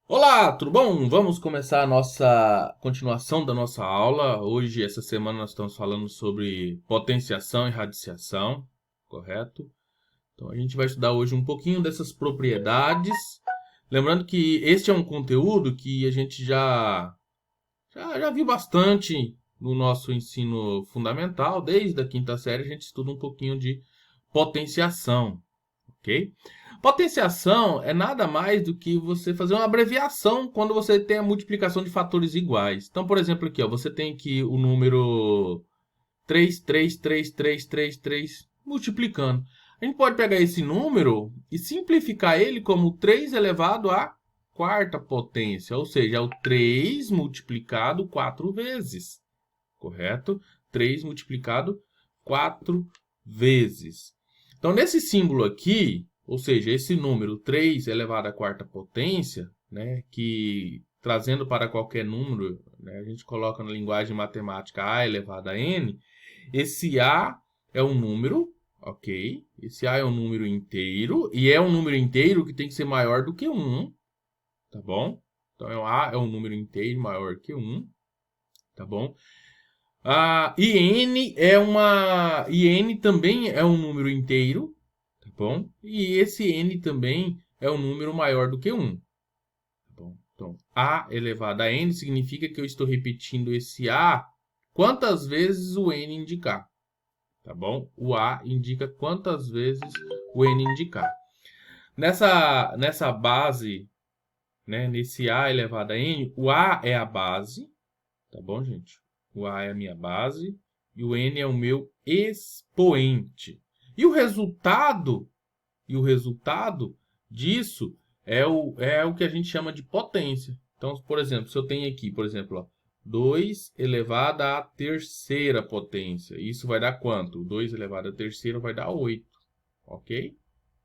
Olá, tudo bom? Vamos começar a nossa continuação da nossa aula. Hoje, essa semana, nós estamos falando sobre potenciação e radiciação, correto? Então, a gente vai estudar hoje um pouquinho dessas propriedades. Lembrando que este é um conteúdo que a gente já viu bastante no nosso ensino fundamental. Desde a quinta série, a gente estuda um pouquinho de potenciação, ok? Potenciação é nada mais do que você fazer uma abreviação quando você tem a multiplicação de fatores iguais. Então, por exemplo, aqui, ó, você tem aqui o número 3 multiplicando. A gente pode pegar esse número e simplificar ele como 3 elevado à quarta potência, ou seja, é o 3 multiplicado 4 vezes, correto? 3 multiplicado 4 vezes. Então, nesse símbolo aqui, ou seja, esse número 3 elevado à quarta potência, né, que trazendo para qualquer número, né, a gente coloca na linguagem matemática a elevado a n, esse a é um número, ok? Esse a é um número inteiro, e é um número inteiro que tem que ser maior do que 1, tá bom? Então, a é um número inteiro maior que 1, tá bom? E n também é um número inteiro, tá bom? E esse n também é um número maior do que 1, tá bom? Então, a elevado a n significa que eu estou repetindo esse a quantas vezes o n indicar, tá bom? O a indica quantas vezes o n indicar. Nessa base, né, nesse a elevado a n, o a é a base, tá bom, gente? O a é a minha base e o n é o meu expoente. E o resultado disso é o que a gente chama de potência. Então, por exemplo, se eu tenho aqui, por exemplo, ó, 2 elevado à terceira potência. Isso vai dar quanto? 2 elevado à terceira vai dar 8, ok?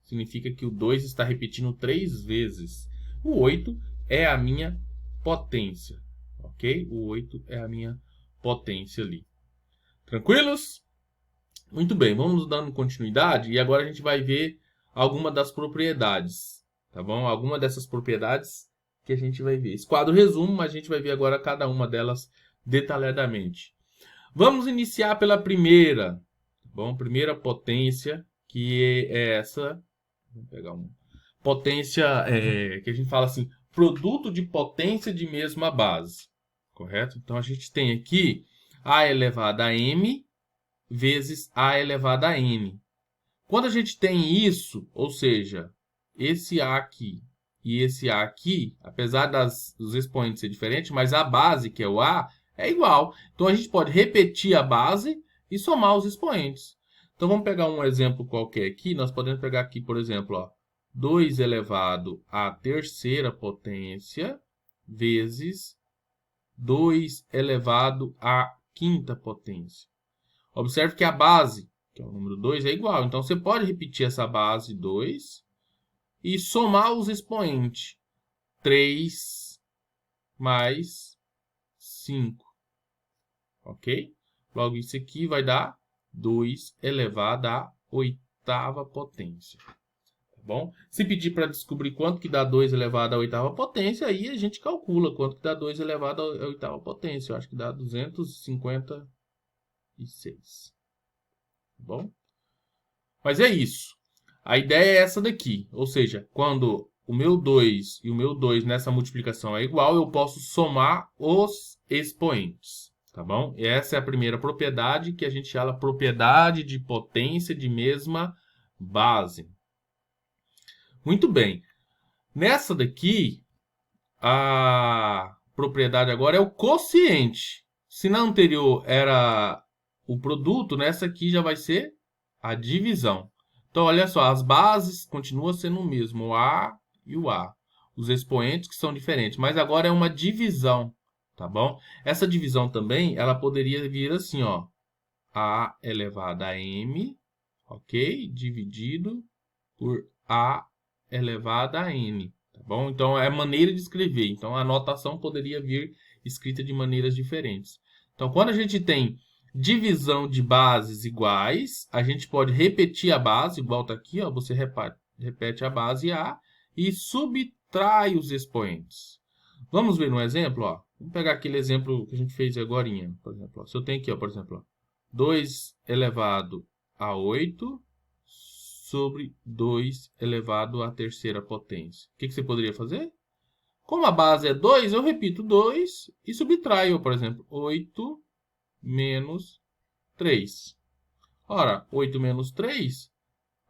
Significa que o 2 está repetindo 3 vezes. O 8 é a minha potência, ok? O 8 é a minha potência ali. Tranquilos? Muito bem, vamos dando continuidade e agora a gente vai ver alguma das propriedades, tá bom? Alguma dessas propriedades que a gente vai ver. Esse quadro resumo, mas a gente vai ver agora cada uma delas detalhadamente. Vamos iniciar pela primeira, tá bom? Primeira potência, que é essa. Vamos pegar uma potência que a gente fala assim, produto de potência de mesma base, correto? Então a gente tem aqui a elevado a m vezes a elevado a n. Quando a gente tem isso, ou seja, esse a aqui e esse a aqui, apesar dos expoentes ser diferentes, mas a base, que é o a, é igual. Então a gente pode repetir a base e somar os expoentes. Então vamos pegar um exemplo qualquer aqui. Nós podemos pegar aqui, por exemplo, ó, 2 elevado à terceira potência vezes 2 elevado à quinta potência. Observe que a base, que é o número 2, é igual. Então, você pode repetir essa base 2 e somar os expoentes. 3 mais 5. Ok? Logo, isso aqui vai dar 2 elevado à oitava potência. Tá bom? Se pedir para descobrir quanto que dá 2 elevado à oitava potência, aí a gente calcula quanto que dá 2 elevado à oitava potência. Eu acho que dá 256. Tá bom? Mas é isso. A ideia é essa daqui. Ou seja, quando o meu 2 e o meu 2 nessa multiplicação é igual, eu posso somar os expoentes. Tá bom? E essa é a primeira propriedade que a gente chama propriedade de potência de mesma base. Muito bem. Nessa daqui, a propriedade agora é o quociente. Se na anterior era o produto, nessa aqui já vai ser a divisão. Então, olha só, as bases continuam sendo o mesmo, o A e o A. Os expoentes que são diferentes, mas agora é uma divisão, tá bom? Essa divisão também, ela poderia vir assim, ó, A elevado a M, ok? Dividido por A elevado a N, tá bom? Então, é maneira de escrever. Então, a notação poderia vir escrita de maneiras diferentes. Então, quando a gente tem divisão de bases iguais, a gente pode repetir a base, igual está aqui, ó, você repete a base A e subtrai os expoentes. Vamos ver no exemplo, ó. Vamos pegar aquele exemplo que a gente fez agorinha, por exemplo. Ó. Se eu tenho aqui, ó, por exemplo, ó, 2 elevado a 8 sobre 2 elevado à terceira potência. O que você poderia fazer? Como a base é 2, eu repito 2 e subtraio, por exemplo, 8 menos 3. Ora, 8 menos 3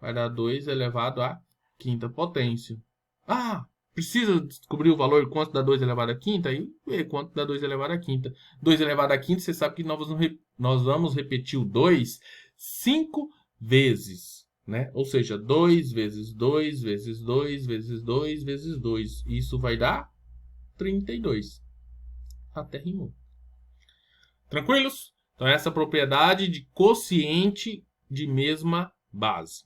vai dar 2 elevado à quinta potência. Ah, precisa descobrir o valor quanto dá 2 elevado à quinta? Aí vê quanto dá 2 elevado à quinta. 2 elevado à quinta, você sabe que nós vamos repetir o 2 5 vezes. Né? Ou seja, 2 vezes 2 vezes 2 vezes 2 vezes 2. Isso vai dar 32. Até rimou. Tranquilos? Então, essa propriedade de quociente de mesma base.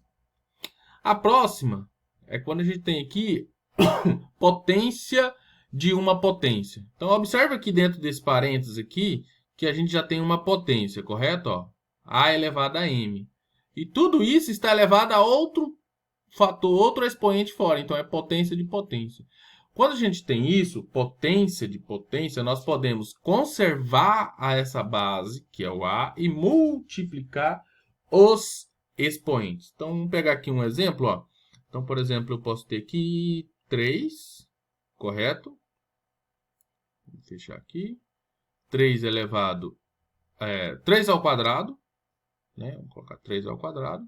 A próxima é quando a gente tem aqui potência de uma potência. Então, observa aqui dentro desse parênteses aqui que a gente já tem uma potência, correto? Ó, A elevado a M. E tudo isso está elevado a outro fator, outro expoente fora. Então, é potência de potência. Quando a gente tem isso, potência de potência, nós podemos conservar a essa base, que é o A, e multiplicar os expoentes. Então, vamos pegar aqui um exemplo. Ó. Então, por exemplo, eu posso ter aqui 3, correto? Vou fechar aqui. 3 elevado... 3 ao quadrado. Né? Vamos colocar 3 ao quadrado.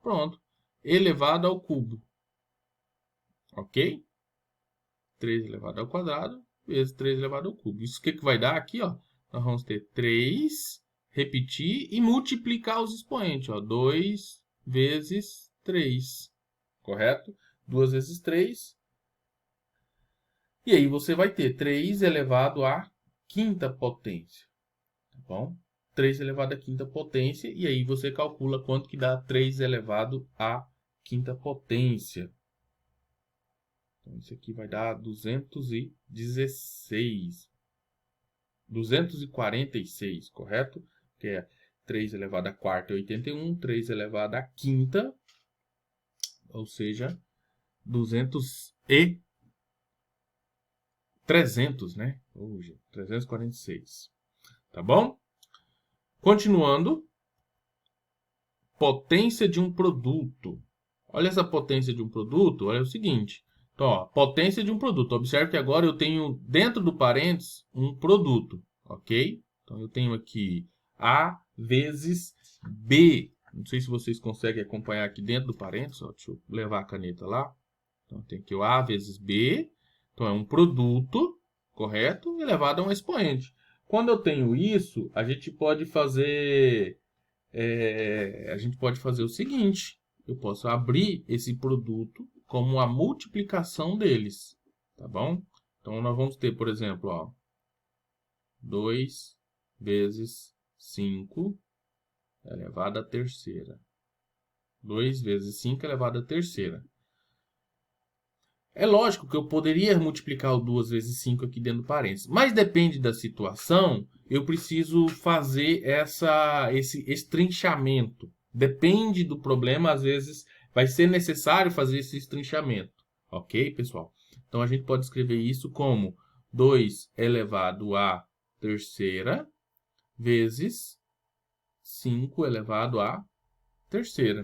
Pronto. Elevado ao cubo. Ok? 3 elevado ao quadrado vezes 3 elevado ao cubo. Isso o que vai dar aqui? Ó? Nós vamos ter 3, repetir e multiplicar os expoentes. Ó? 2 vezes 3. Correto? 2 vezes 3. E aí você vai ter 3 elevado à quinta potência. Tá bom? 3 elevado à quinta potência. E aí você calcula quanto que dá 3 elevado à quinta potência. Então, isso aqui vai dar 216. 246, correto? Que é 3 elevado à quarta é 81, 3 elevado à quinta, ou seja, 300, né? Hoje, 346. Tá bom? Continuando. Potência de um produto. Olha essa potência de um produto, olha o seguinte. Então, ó, potência de um produto. Observe que agora eu tenho dentro do parênteses um produto, ok? Então, eu tenho aqui A vezes B. Não sei se vocês conseguem acompanhar aqui dentro do parênteses. Ó, deixa eu levar a caneta lá. Então, tem aqui o A vezes B. Então, é um produto, correto? Elevado a um expoente. Quando eu tenho isso, a gente pode fazer o seguinte. Eu posso abrir esse produto como a multiplicação deles. Tá bom? Então, nós vamos ter, por exemplo, ó, 2 vezes 5 elevado à terceira. 2 vezes 5 elevado à terceira. É lógico que eu poderia multiplicar o 2 vezes 5 aqui dentro do parênteses. Mas depende da situação, eu preciso fazer esse estrinchamento. Depende do problema, às vezes vai ser necessário fazer esse estrinchamento. Ok, pessoal? Então, a gente pode escrever isso como 2 elevado à terceira vezes 5 elevado à terceira.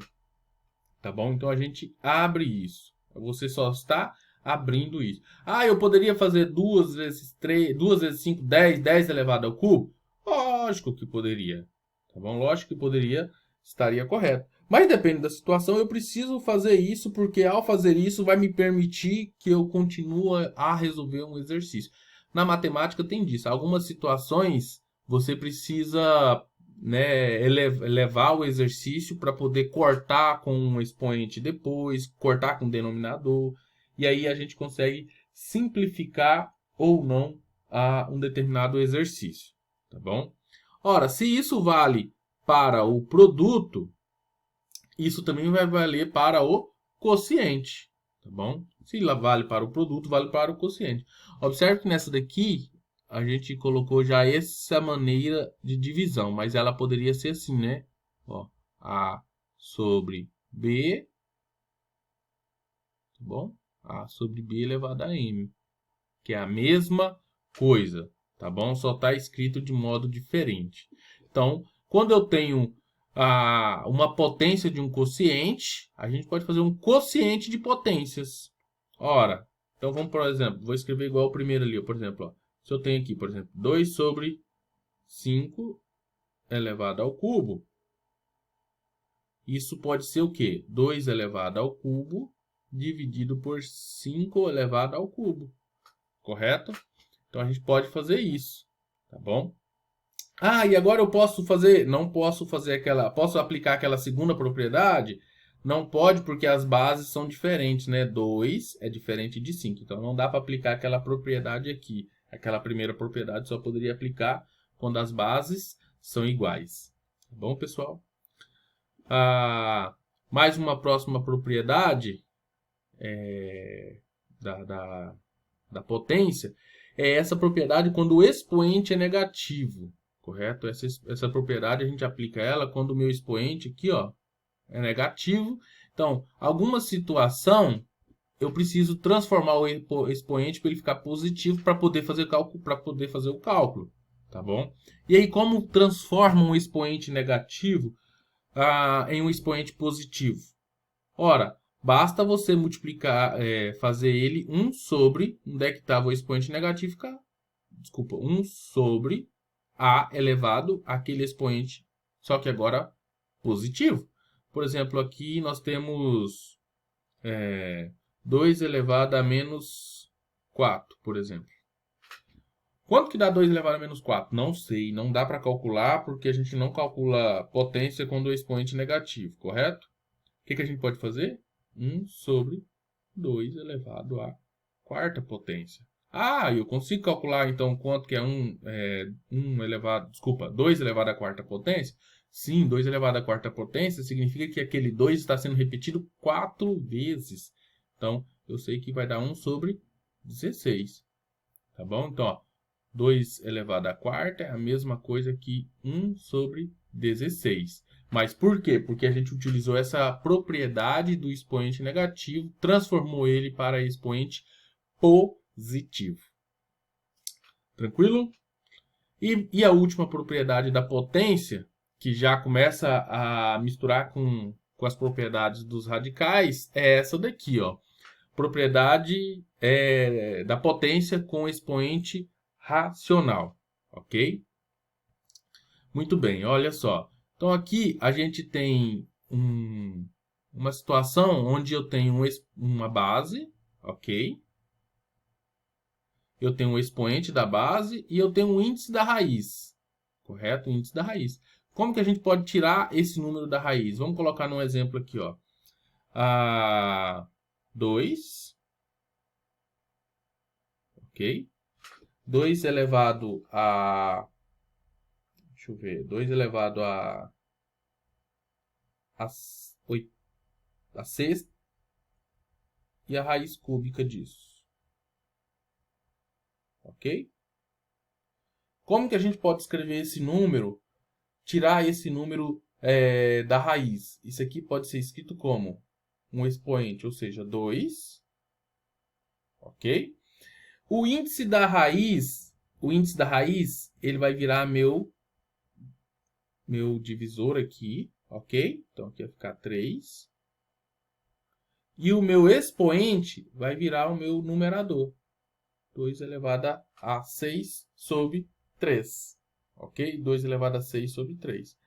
Tá bom? Então, a gente abre isso. Você só está abrindo isso. Ah, eu poderia fazer 2 vezes 3, 2 vezes 5, 10, 10 elevado ao cubo? Lógico que poderia. Tá bom? Lógico que poderia, estaria correto. Mas depende da situação, eu preciso fazer isso, porque ao fazer isso vai me permitir que eu continue a resolver um exercício. Na matemática tem disso. Algumas situações você precisa, né, elevar o exercício para poder cortar com um expoente depois, cortar com um denominador, e aí a gente consegue simplificar ou não um determinado exercício, tá bom? Ora, se isso vale para o produto, isso também vai valer para o quociente, tá bom? Se vale para o produto, vale para o quociente. Observe que nessa daqui a gente colocou já essa maneira de divisão, mas ela poderia ser assim, né? Ó, A sobre B, tá bom? A sobre B elevado a M, que é a mesma coisa, tá bom? Só está escrito de modo diferente. Então, quando eu tenho uma potência de um quociente, a gente pode fazer um quociente de potências. Ora, então vamos, por exemplo, vou escrever igual o primeiro ali, por exemplo, ó. Se eu tenho aqui, por exemplo, 2 sobre 5 elevado ao cubo, isso pode ser o quê? 2 elevado ao cubo dividido por 5 elevado ao cubo, correto? Então, a gente pode fazer isso, tá bom? E agora eu posso fazer, não posso fazer aquela, posso aplicar aquela segunda propriedade? Não pode, porque as bases são diferentes, né? 2 é diferente de 5, então não dá para aplicar aquela propriedade aqui. Aquela primeira propriedade só poderia aplicar quando as bases são iguais. Tá bom, pessoal? Mais uma próxima propriedade da potência é essa propriedade quando o expoente é negativo, correto? Essa propriedade a gente aplica ela quando o meu expoente aqui, ó, é negativo. Então, alguma situação eu preciso transformar o expoente para ele ficar positivo para poder fazer o cálculo, tá bom? E aí, como transforma um expoente negativo em um expoente positivo? Ora, basta você multiplicar, fazer ele 1 sobre, onde é que estava o expoente negativo? Desculpa, 1 sobre a elevado àquele expoente, só que agora positivo. Por exemplo, aqui nós temos 2 elevado a menos 4, por exemplo. Quanto que dá 2 elevado a menos 4? Não sei, não dá para calcular, porque a gente não calcula potência quando o expoente é negativo, correto? O que a gente pode fazer? 1 sobre 2 elevado à quarta potência. Eu consigo calcular então quanto que é 2 elevado à quarta potência? Sim, 2 elevado à quarta potência significa que aquele 2 está sendo repetido 4 vezes. Então, eu sei que vai dar 1 sobre 16. Tá bom? Então, ó, 2 elevado à quarta é a mesma coisa que 1 sobre 16. Mas por quê? Porque a gente utilizou essa propriedade do expoente negativo, transformou ele para expoente positivo. Tranquilo? E a última propriedade da potência, que já começa a misturar com as propriedades dos radicais, é essa daqui, ó. Propriedade da potência com expoente racional, ok? Muito bem, olha só. Então, aqui a gente tem uma situação onde eu tenho uma base, ok? Eu tenho um expoente da base e eu tenho um índice da raiz, correto? O índice da raiz. Como que a gente pode tirar esse número da raiz? Vamos colocar num exemplo aqui, ó. 2, ok? 2 elevado a... Deixa eu ver. 2 elevado a sexta e a raiz cúbica disso. Ok? Como que a gente pode escrever esse número, tirar esse número da raiz? Isso aqui pode ser escrito como um expoente, ou seja, 2. Ok? O índice da raiz, ele vai virar meu divisor aqui, ok? Então, aqui vai ficar 3. E o meu expoente vai virar o meu numerador. 2 elevado a 6 sobre 3. Ok? 2 elevado a 6 sobre 3.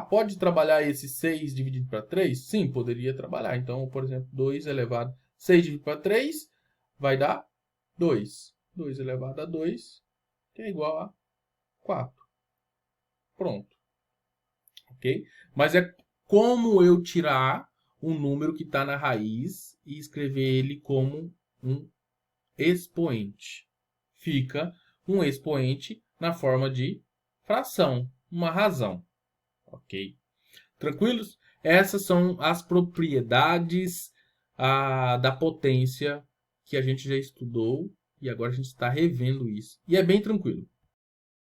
Pode trabalhar esse 6 dividido para 3? Sim, poderia trabalhar. Então, por exemplo, 2 elevado a 6 dividido para 3 vai dar 2. 2 elevado a 2, que é igual a 4. Pronto. Ok? Mas é como eu tirar um número que está na raiz e escrever ele como um expoente. Fica um expoente na forma de fração, uma razão. Ok? Tranquilos? Essas são as propriedades da potência que a gente já estudou e agora a gente está revendo isso. E é bem tranquilo.